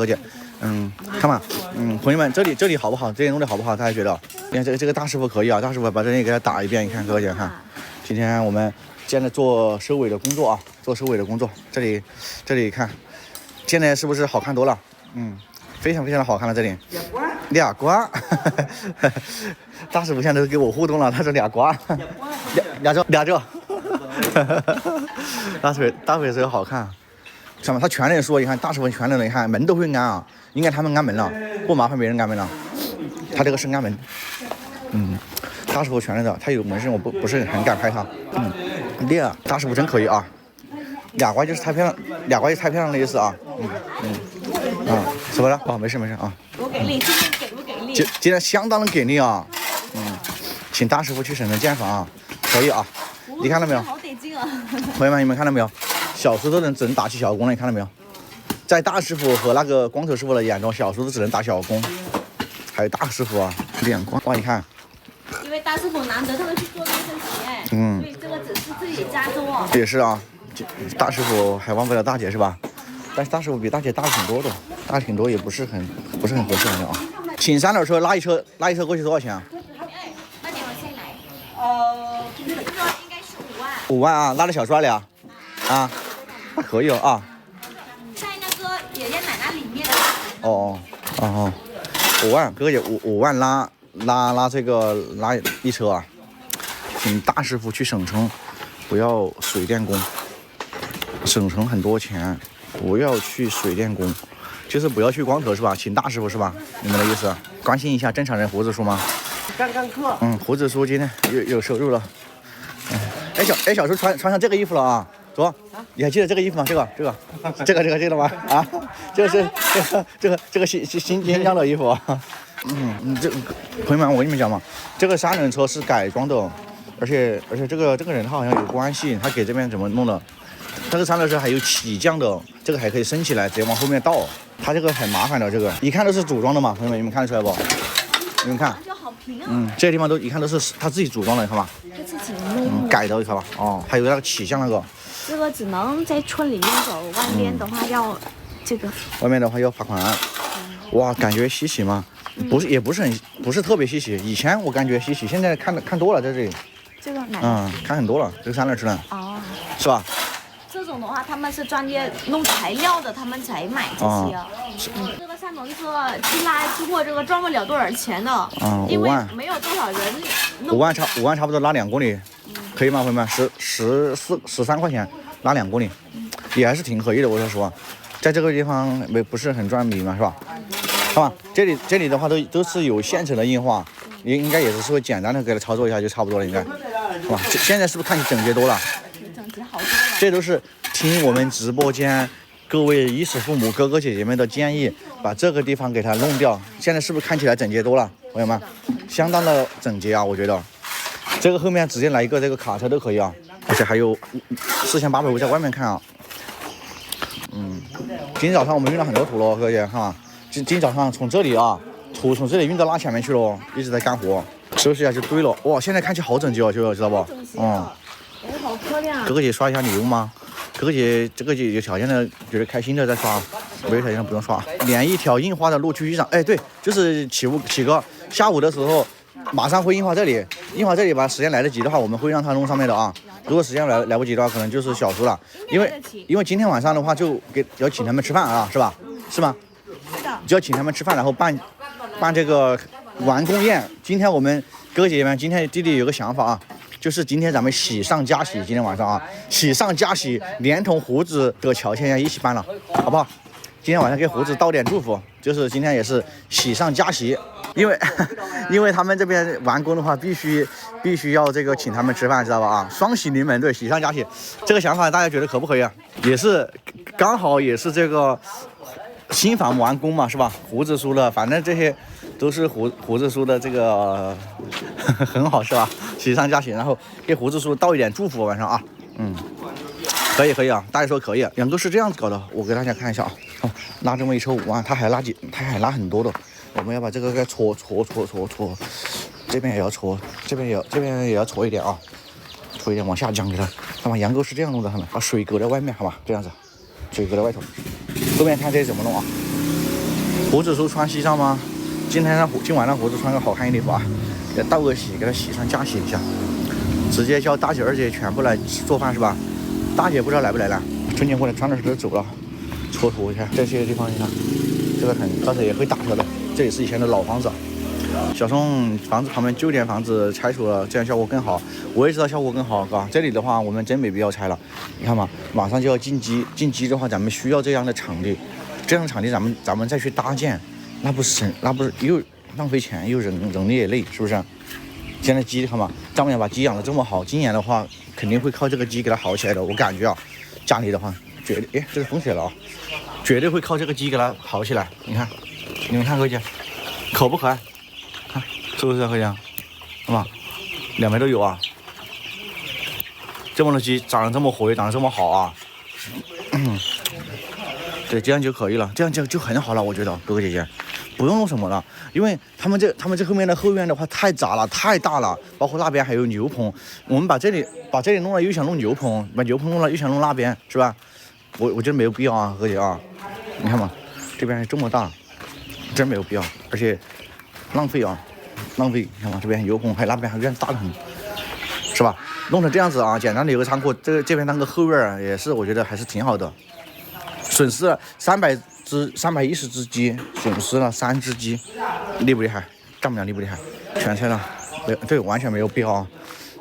哥姐，看嘛，朋友们，这里好不好？这里弄的好不好？大家觉得？你看这个大师傅可以啊，大师傅把这里给他打一遍，你看哥姐看，今天我们现在做收尾的工作啊，做收尾的工作，这里看，现在是不是好看多了？非常非常的好看了，这里俩瓜，大师傅现在都给我互动了，他说俩瓜，俩这，大师傅这个好看。什么？他全人说，你看大师傅全人，你看门都会安啊，应该他们安门了，不麻烦别人安门了。他这个是安门，大师傅全人的，他有门神，我不是很敢拍他。大师傅真可以啊，俩瓜就是太漂亮，俩瓜就是太漂亮的意思啊。怎么了？没事啊。我给力，今天给不给力？今天相当的给力啊。请大师傅去省城建房啊，可以啊。你看到没有？好得劲啊！朋友们，你们看到没有？小叔都只能打起小工了，你看到没有？在大师傅和那个光头师傅的眼中，小叔都只能打小工。还有大师傅啊，脸光哇，你看。因为大师傅难得他们去做卫生鞋，所以这个只是自己家做。也是啊，大师傅还忘不了大姐是吧？但是大师傅比大姐大挺多的，大挺多也不是很合适啊。请三轮车拉一车过去多少钱啊？那你们先来。这个应该是5万。5万啊，拉着小帅俩。那可以啊。在那个爷爷奶奶里面。5万，哥哥姐5万拉一车啊！请大师傅去省城，不要水电工，省城很多钱，不要去水电工，就是不要去光头是吧？请大师傅是吧？你们的意思？关心一下正常人胡子叔吗？干课。胡子叔今天有收入了。小叔穿上这个衣服了啊！走，你还记得这个衣服吗？这个记得吗？啊，这个新疆的衣服。这朋友们，我跟你们讲嘛，这个3轮车是改装的，而且这个人他好像有关系，他给这边怎么弄的？这个3轮车还有起降的，这个还可以升起来，直接往后面倒。他这个很麻烦的，这个一看都是组装的嘛，朋友们，你们看得出来不？你们看，就好平啊。这些地方都一看都是他自己组装的，你看吧？他自己弄改的，你看吧？还有那个起降那个。这个只能在村里面走，外面的话要这个。外面的话要罚款。哇，感觉稀奇吗？也不是特别稀奇。以前我感觉稀奇，现在看多了在这里。这个哪？看很多了，这个3轮车呢。是吧？这种的话，他们是专业弄材料的，他们才买这些。这个3轮车去拉去货，这个赚不了多少钱的。因为没有多少人。5万差不多拉2公里，可以吗，朋友们？13块钱拉2公里，也还是挺可以的。我说实话，在这个地方不是很赚米嘛，是吧？看吧，这里的话都是有现成的印花，应该也是说简单的给它操作一下就差不多了，应该，是吧？现在是不是看起整洁多了？整洁好多了。这都是听我们直播间各位衣食父母哥哥姐姐们的建议，把这个地方给它弄掉。现在是不是看起来整洁多了，朋友们？相当的整洁啊，我觉得。这个后面直接来一个这个卡车都可以啊，而且还有4800在外面看啊。今天早上我们运了很多土了，各位看啊。今天早上从这里啊，土从这里运到那前面去了，一直在干活，收拾一下就堆了。哇，现在看起来好整洁哦，就知道不？好漂亮。哥哥姐刷一下礼物吗？哥哥姐这个姐有条件的，觉得开心的再刷，没有条件的不用刷。连一条印花的路区上，对，就是启哥下午的时候马上会印花这里吧，时间来得及的话，我们会让他弄上面的啊。如果时间来不及的话，可能就是小叔了，因为今天晚上的话就要请他们吃饭啊，是吧？是吗？就要请他们吃饭，然后办这个完工宴。今天我们哥哥姐姐们，今天弟弟有个想法啊，就是今天咱们喜上加喜，今天晚上啊，喜上加喜，连同胡子的乔倩一起办了，好不好？今天晚上给胡子道点祝福，就是今天也是喜上加喜，因为他们这边完工的话，必须要这个请他们吃饭，知道吧？啊，双喜临门，对，喜上加喜，这个想法大家觉得可不可以啊？也是刚好也是这个新房完工嘛，是吧？胡子叔的，反正这些都是胡子叔的这个很好，是吧？喜上加喜，然后给胡子叔道一点祝福，晚上啊，可以啊，大家说可以。两个是这样子搞的，我给大家看一下啊，拉这么一车5万，他还拉很多的，我们要把这个给搓，这边也要搓，这边也要搓一点啊，搓一点往下降给他。看吧，羊沟是这样弄的，把水隔在外面，好吧，这样子，水隔在外头。后面看这怎么弄啊？胡子叔穿西装吗？今晚上胡子穿个好看一点吧，给他道个喜，给他洗上加洗一下，直接叫大姐二姐全部来做饭是吧？大姐不知道来不来了，春节过来穿的时候走了，蹉跎一下这些地方，你看这个到时候也会打掉的，这也是以前的老房子。小宋房子旁边旧点房子拆除了，这样效果更好。我也知道效果更好，哥。这里的话，我们真没必要拆了。你看嘛，马上就要进基，进基的话，咱们需要这样的场地，这样的场地咱们再去搭建，那不是又浪费钱，又人力也累，是不是？现在鸡看嘛，丈母娘把鸡养得这么好，今年的话肯定会靠这个鸡给它好起来的。我感觉啊，家里的话绝对，这是风水了啊，绝对会靠这个鸡给它好起来。你看，你们看各位姐，可不可爱？看是不是各位姐？看嘛，两边都有啊。这么多鸡长得这么活跃，长得这么好啊，对，这样就可以了，这样就很好了，我觉得哥哥姐姐。不用弄什么了，因为他们这后面的后院的话太杂了，太大了，包括那边还有牛棚，我们把这里弄了又想弄牛棚，把牛棚弄了又想弄那边，是吧？我觉得没有必要啊，哥姐啊，你看嘛，这边还这么大，真没有必要，而且浪费啊，浪费，你看嘛，这边牛棚还有那边还院子大得很，是吧？弄成这样子啊，简单的有个仓库，这边当个后院也是，我觉得还是挺好的，损失了310只鸡，损失了3只鸡，厉不厉害？丈母娘厉不厉害？全拆了，对，完全没有必要啊！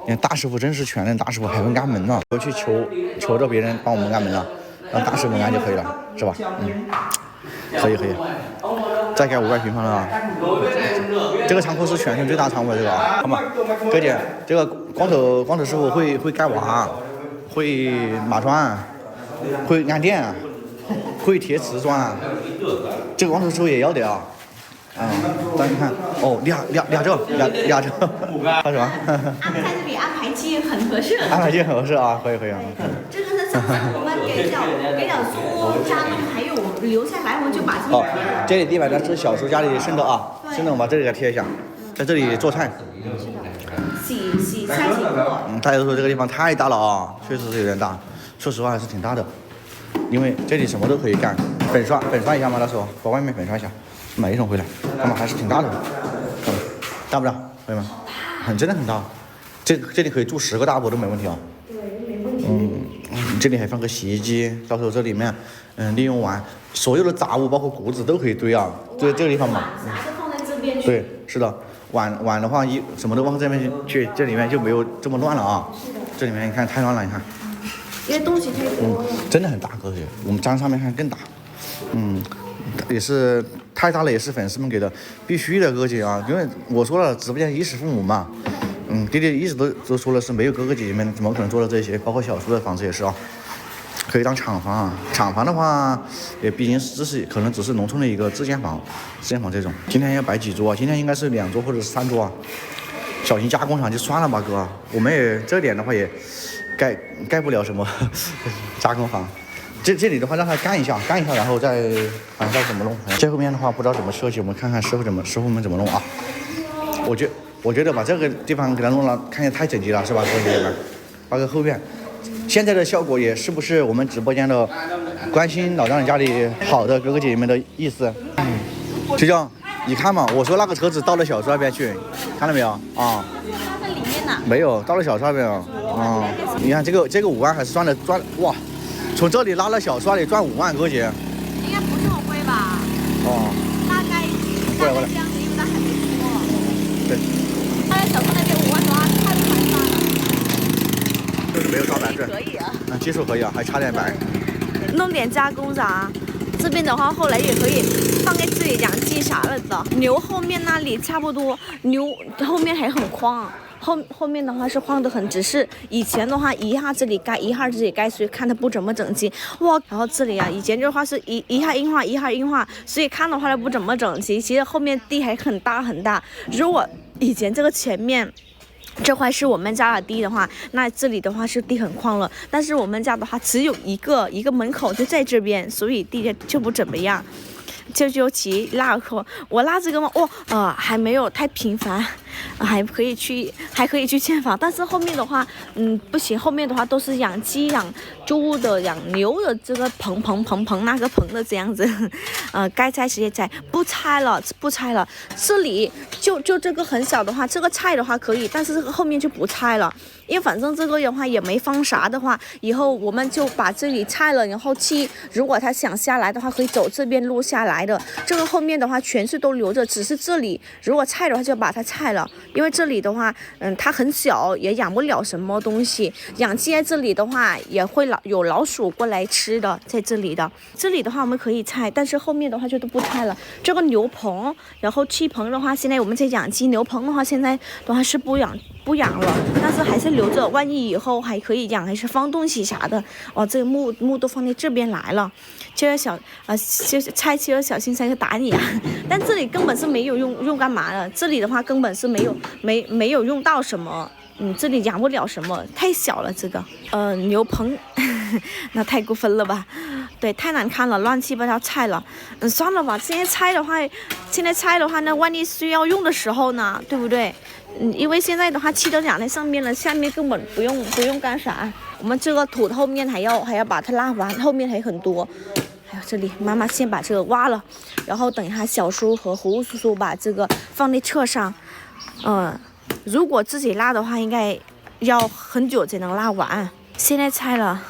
你看大师傅真是全能大师傅，还会安门呢，不去求着别人帮我们安门了，让大师傅安就可以了，是吧？可以，再盖500平方了啊！这个仓库是全村最大仓库，这个啊，看吧，哥姐，这个光头师傅会盖瓦，会码砖，会安电。会贴瓷砖，这个光头师傅也要的啊。大家看，哦，俩这，他说。安排这里安排机很合适。安排机很合适啊，可以啊。这个是上次我们给了猪家弄，还有留下来，我们就把这个。这里地板呢是小叔家里剩的啊，剩的我把这里给贴一下，在这里做菜。洗菜洗过。大家都说这个地方太大了啊，确实是有点大，说实话还是挺大的。因为这里什么都可以干，粉刷一下嘛，到时候把外面粉刷一下，买一桶回来，那么还是挺大的，大不大，朋友们？真的很大，这里可以住10个大伯都没问题啊。这里还放个洗衣机，到时候这里面利用完所有的杂物，包括谷子都可以堆啊，堆这个地方嘛。啥都放在这边去。对，是的，碗的话什么都放这边去，这里面就没有这么乱了啊。这里面你看太乱了，你看。因为东西太多了，真的很大个，我们站上面看更大，也是太大了，也是粉丝们给的，必须的哥姐啊，因为我说了，直播间衣食父母嘛，弟弟一直都说了是没有哥哥姐姐们怎么可能做到这些，包括小叔的房子也是啊，可以当厂房啊，厂房的话也毕竟可能只是农村的一个自建房这种，今天要摆几桌啊？今天应该是2桌或者是3桌啊，小型加工厂就算了吧哥，我们也这点的话也。盖不了什么加工房，这里的话让他干一下，然后再怎么弄。这后面的话不知道怎么设计，我们看看师傅们怎么弄啊。我觉得把这个地方给他弄了，看起来太整齐了，是吧？各位姐姐们，包括后院，现在的效果也是不是我们直播间的关心老丈人家里好的哥哥姐姐们的意思？就像你看嘛，我说那个车子到了小叔那边去，看到没有啊？在里面呢。没有，到了小叔那边了。你看这个5万还是赚哇，从这里拉了小叔那里赚5万，哥姐。应该不这么贵吧？大概这样子，因为他还没说。对。他在小叔那边5万多，太划算了。就是没有招白，可以啊。技术可以啊，还差点白。弄点加工啥？这边的话，后来也可以放在这里养鸡啥了的。牛后面那里差不多，牛后面还很宽。后面的话是晃得很，只是以前的话一下这里盖一下这里盖，所以看它不怎么整齐。哇，然后这里啊，以前的话是一下硬化，所以看的话不怎么整齐。其实后面地还很大。如果以前这个前面这块是我们家的地的话，那这里的话是地很宽了。但是我们家的话只有一个门口就在这边，所以地就不怎么样。就骑那个，我拉这个嘛，还没有太频繁，还可以去建房，但是后面的话，不行，后面的话都是养鸡、养猪的、养牛的，这个棚那个棚的这样子，该拆直接拆，不拆了。这里就这个很小的话，这个拆的话可以，但是这个后面就不拆了，因为反正这个的话也没放啥的话，以后我们就把这里拆了，然后如果他想下来的话，可以走这边路下来的。这个后面的话全是都留着，只是这里如果拆的话就把它拆了，因为这里的话，它很小，也养不了什么东西。养鸡在这里的话，也会有老鼠过来吃的，在这里的。这里的话我们可以拆，但是后面的话就都不拆了。这个牛棚，然后鸡棚的话，现在我们在养鸡，牛棚的话现在的话是不养了，但是还是留着，万一以后还可以养，还是放东西啥的。哦，这个木都放在这边来了，就是拆切了小心才会打你啊！但这里根本是没有用干嘛的，这里的话根本是没有用到什么。这里养不了什么，太小了这个。牛棚，那太过分了吧？对，太难看了，乱七八糟拆了。算了吧，现在拆的话，那万一需要用的时候呢，对不对？因为现在的话，漆都养在上面了，下面根本不用干啥。我们这个土后面还要把它拉完，后面还很多。还有这里，妈妈先把这个挖了，然后等一下小叔和胡叔叔把这个放在车上。如果自己拉的话，应该要很久才能拉完。现在拆了，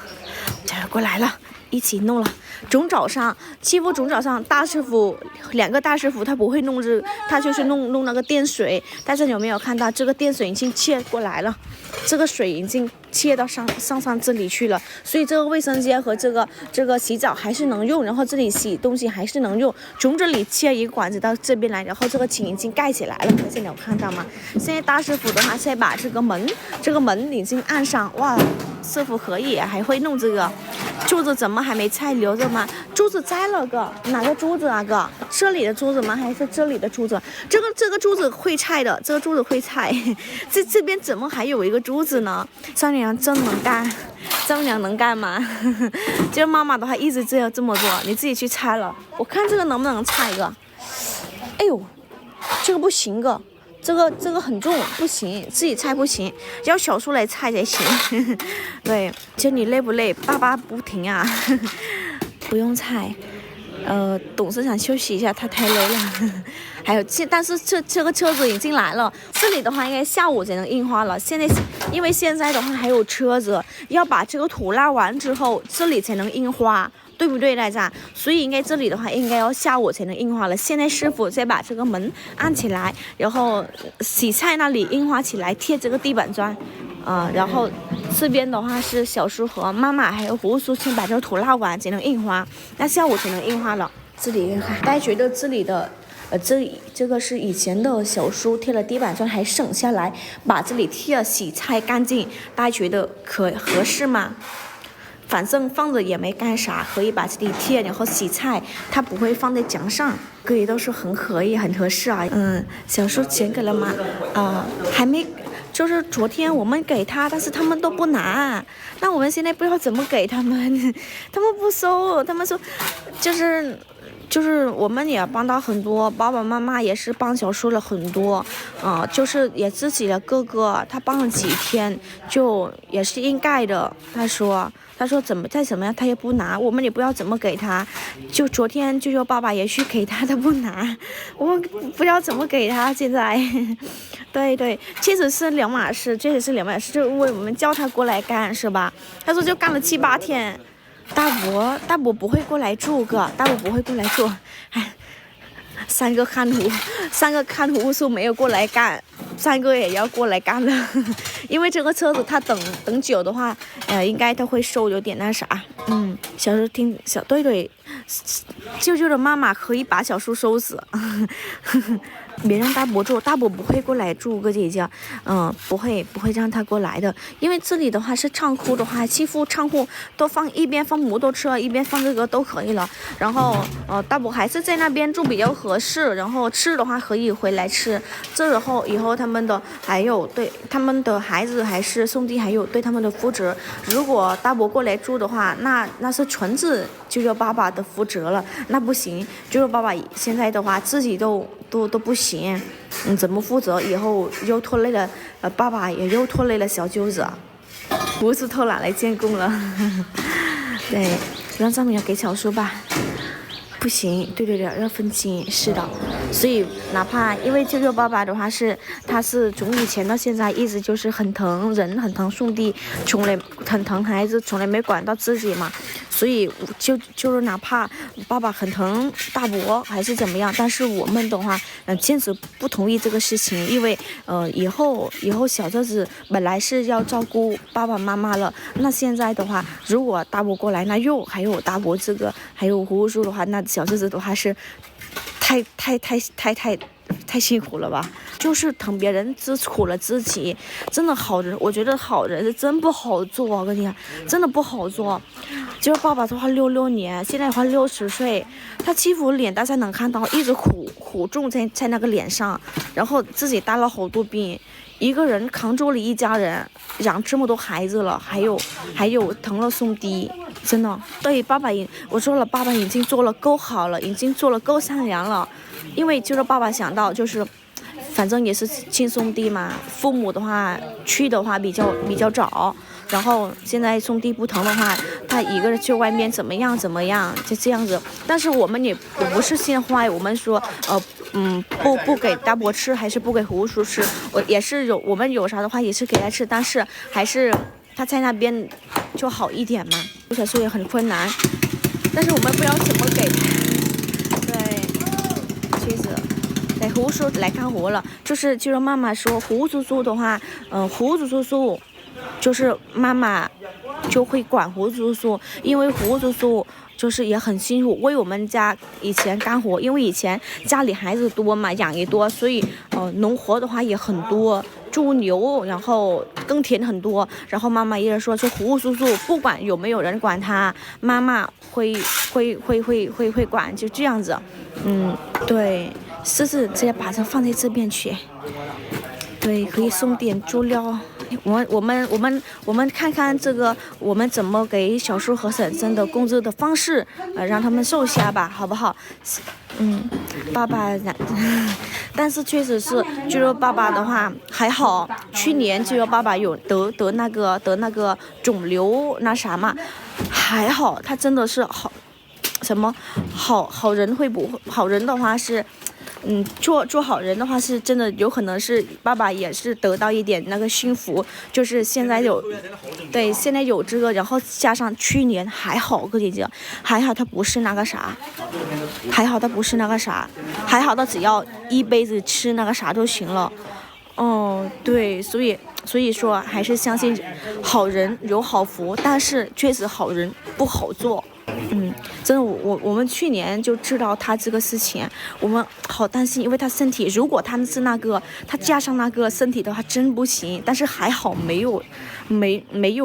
家人过来了，一起弄了。欺负总早上大师傅2个大师傅他不会弄他就是弄那个电水，但是有没有看到这个电水已经切过来了，这个水已经切到上这里去了，所以这个卫生间和这个洗澡还是能用，然后这里洗东西还是能用，从这里切一个管子到这边来，然后这个井已经盖起来了，现在有看到吗？现在大师傅的话再把这个门已经按上，哇，师傅可以还会弄这个。柱子怎么还没拆留着吗？柱子摘了个，哪个柱子啊哥？这里的柱子吗？还是这里的柱子？这个柱子会拆的，这个柱子会拆。这边怎么还有一个柱子呢？丈母娘真能干，丈母娘能干吗？就是妈妈的话一直这么做，你自己去拆了。我看这个能不能拆一个？哎呦，这个不行个。这个很重，不行，自己拆不行，要小叔来拆才行。对，就你累不累？爸爸不停啊，不用拆。董事长休息一下，他太累了。还有但是这个车子已经来了，这里的话应该下午才能印花了。因为现在的话还有车子，要把这个土拉完之后，这里才能印花。对不对来着？所以应该这里的话应该要下午才能印花了。现在师傅再把这个门按起来，然后洗菜那里印花起来，贴这个地板砖，然后这边的话是小叔和妈妈还有胡叔先把这个土拉完才能印花，那下午才能印花了。这里看，大家觉得这里的这个是以前的小叔贴了地板砖还省下来，把这里贴了洗菜干净，大家觉得合适吗？反正放着也没干啥，可以把这里贴，然后洗菜，它不会放在墙上，可以都是很可以，很合适啊。小叔钱给了吗？还没，就是昨天我们给他，但是他们都不拿，那我们现在不知道怎么给他们，他们不收，他们说就是我们也帮到很多，爸爸妈妈也是帮小叔了很多，就是也自己的哥哥，他帮了几天，就也是应该的。他说再怎么样他也不拿，我们也不知道怎么给他。就昨天舅舅爸爸也去给他，他不拿，我们不知道怎么给他。现在，对，确实是两码事，就是因为我们叫他过来干是吧？他说就干了7、8天。大伯不会过来住个，大伯不会过来住，哎，3个看护是没有过来干，3个也要过来干了，因为这个车子他等久的话，应该他会收有点那啥，小叔对，舅舅的妈妈可以把小叔收死，别让大伯住，大伯不会过来住个姐姐，不会让他过来的，因为这里的话是仓库的话，欺负仓库都一边放摩托车，一边放这个都可以了。然后大伯还是在那边住比较合适，然后吃的话可以回来吃。这以后他们的还有对他们的孩子还是兄弟还有对他们的福祉，如果大伯过来住的话，那是纯子舅舅爸爸的福祉了。那不行。就是爸爸现在的话自己都不行，怎么负责？以后又拖累了爸爸，也又拖累了小舅子，胡子偷懒来监工了。对，让丈母娘给巧叔吧。不行，对，要分清，是的，所以哪怕因为舅舅爸爸的话他是从以前到现在一直就是很疼人，很疼兄弟，从来很疼孩子，从来没管到自己嘛，所以就是哪怕爸爸很疼大伯还是怎么样，但是我们的话，坚持不同意这个事情，因为以后小舅子本来是要照顾爸爸妈妈了，那现在的话，如果大伯过来，那又还有大伯这个，还有胡叔的话，那小舅子的话是太辛苦了吧，就是疼别人吃苦了自己，真的好人，我觉得好人是真不好做，我跟你讲，真的不好做。就是爸爸的话66年，现在的话60岁，他欺负脸大家能看到，一直苦重在那个脸上，然后自己带了好多病，一个人扛住了一家人，养这么多孩子了，还有疼了兄弟，真的。对，我说了，爸爸已经做了够好了，已经做了够善良了，因为就是爸爸想到就是。反正也是亲兄弟嘛，父母的话去的话比较早，然后现在兄弟不疼的话，他一个人去外面怎么样就这样子。但是我们也不是心坏，我们说不给大伯吃，还是不给胡叔吃，我们有啥的话也是给他吃，但是还是他在那边就好一点嘛。小叔也很困难，但是我们不知道怎么给。对，确实。对，胡叔来干活了，就是妈妈说胡叔叔的话，胡叔叔就是妈妈就会管胡叔叔，因为胡叔叔就是也很辛苦，为我们家以前干活，因为以前家里孩子多嘛，养也多，所以农活的话也很多，猪牛，然后耕田很多，然后妈妈一直说胡叔叔不管有没有人管他，妈妈会管，就这样子，对。狮子直接把它放在这边去，对，可以送点猪料。我们看看这个，我们怎么给小叔和婶婶的工资的方式，让他们瘦下吧，好不好？爸爸，但是确实是，就是爸爸的话还好，去年就是爸爸有得那个肿瘤那啥嘛，还好，他真的是好，什么好人会不会好人的话是。做好人的话是真的有可能是爸爸也是得到一点那个幸福，就是现在现在有这个，然后加上去年还好，哥姐姐还好他不是那个啥，还好他只要一辈子吃那个啥就行了。对，所以说还是相信好人有好福，但是确实好人不好做。真的，我们去年就知道他这个事情，我们好担心，因为他身体，如果他是他加上那个身体的话，真不行。但是还好没有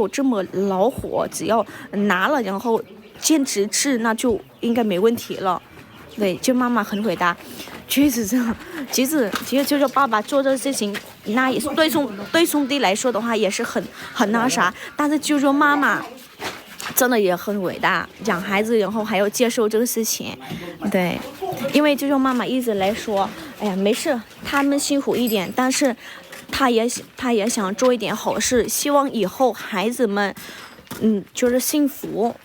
这么恼火，只要拿了，然后坚持吃，那就应该没问题了。对，就妈妈很伟大，确实这样。其实就是爸爸做这个事情，那也是对兄弟来说的话，也是很那啥。但是就说妈妈。真的也很伟大，养孩子然后还要接受这个事情，对，因为就妈妈一直来说，哎呀没事，他们辛苦一点，但是他也想做一点好事，希望以后孩子们，就是幸福，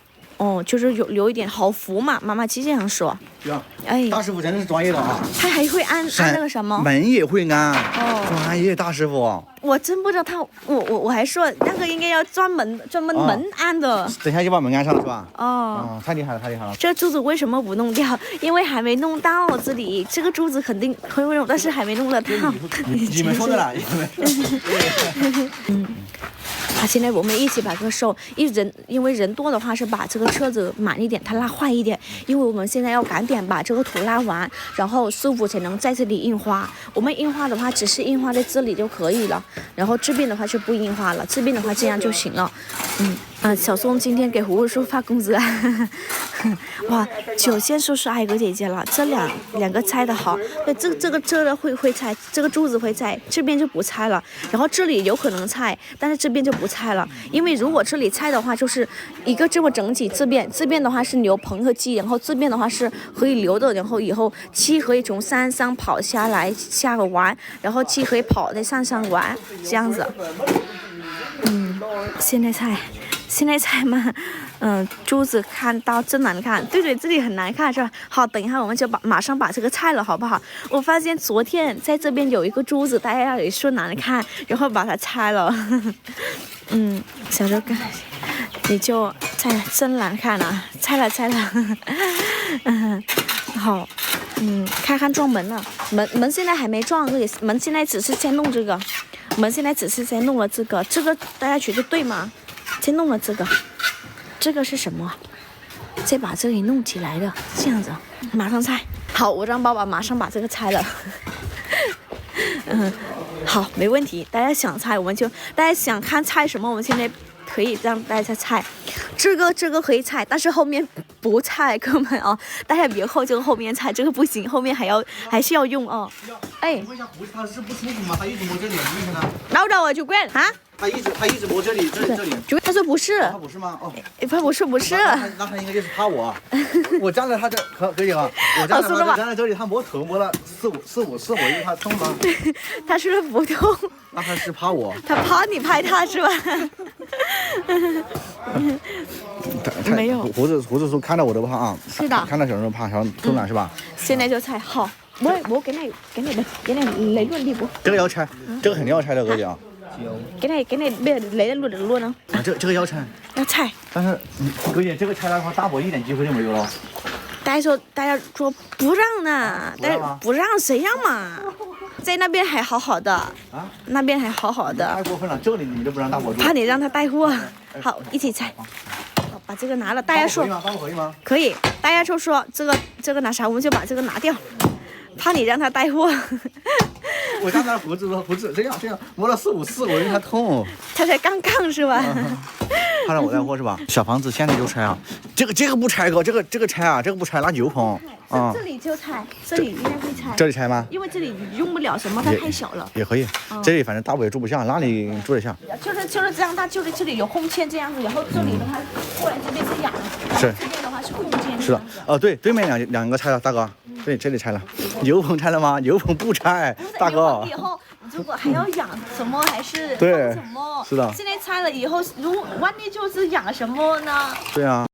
就是留一点好福嘛，妈妈就这样说。对啊，大师傅真的是专业的啊，他还会按那个什么门也会按，专业大师傅。我真不知道他，我还说那个应该要专门门按的。等一下就把门按上了是吧？太厉害了。这柱子为什么不弄掉？因为还没弄到这里，这个柱子肯定会用，但是还没弄得到。你们说的啦，现在我们一起把这个收，因为人多的话是把这个车子满一点，它拉快一点，因为我们现在要赶点把这个图拉完，然后师傅才能在这里印花。我们印花的话只是印花在这里就可以了，然后这边的话就不印花了，这边的话这样就行了。小宋今天给胡胡叔发工资啊！哇，9线叔叔爱哥姐姐了，这两个拆的好。对，这个会拆，这个柱子会拆，这边就不拆了。然后这里有可能拆，但是这边就不拆了，因为如果这里拆的话，就是一个这么整体，这边的话是留棚和鸡，然后这边的话是可以留的，然后以后鸡可以从山上跑下来下个玩，然后鸡可以跑在山上玩，这样子。现在拆嘛，珠子看到真难看，对，这里很难看是吧？好，等一下我们就马上把这个拆了，好不好？我发现昨天在这边有一个珠子，大家也说难看，然后把它拆了。小周哥，你就拆了，真难看啊！拆了。好，看撞门了，门现在还没撞，门现在只是在弄这个。我们现在只是在弄了这个大家觉得对吗？先弄了这个是什么？再把这里弄起来的，这样子，马上拆。好，我让爸爸马上把这个拆了。好，没问题。大家想拆，大家想看拆什么，我们现在可以让大家猜。这个可以拆，但是后面不拆，哥们啊，大家别后这个后面拆，这个不行，后面还是要用哦。哎，问一下胡子他是不舒服吗？他一直摸这里，你看他。老找我就管啊。他一直摸这里。他说不是。他不是吗？哦，他不是。那他应该就是怕我。我站在他这，可以啊。我站在这里，他摸头摸了四五次，我以为他痛吗？他说不痛。那他是怕我。他怕你拍他是吧？没有。胡子叔看到我都怕啊。是的。看到小人怕，小人都难是吧？现在就拆好。我给你雷论地不？这个要拆，这个肯定要拆的，哥姐啊。给你没雷论的论呢？这个要拆。要拆。但是哥姐这个拆的话，大伯一点机会都没有了。大家说不让呢，不让谁让嘛？在那边还好好的啊，那边还好好的。太过分了，这里你们都不让大伯住。怕你让他带货。好，一起拆。好，把这个拿了。大家说可以吗？可以。大家说这个拿啥，我们就把这个拿掉。怕你让他带货。我刚才胡子这样摸了4、5次，我以为他痛。他才刚是吧？怕让我带货是吧？小房子现在就拆啊！这个不拆哥，这个拆啊，这个不拆那牛棚啊。这里就拆，这里应该会拆。这里拆吗？因为这里用不了什么，它太小了。也可以，这里反正大伯也住不下，那里住得下。就是这样，它就是这里有空间这样子，然后这里的话过来这边是养，是这边的话是空间。是的，对面两个拆了，大哥。对，这里拆了。牛棚拆了吗？牛棚不拆，大哥。以后如果还要养什么，还是对什么？是的。现在拆了以后，万一就是养什么呢？对啊。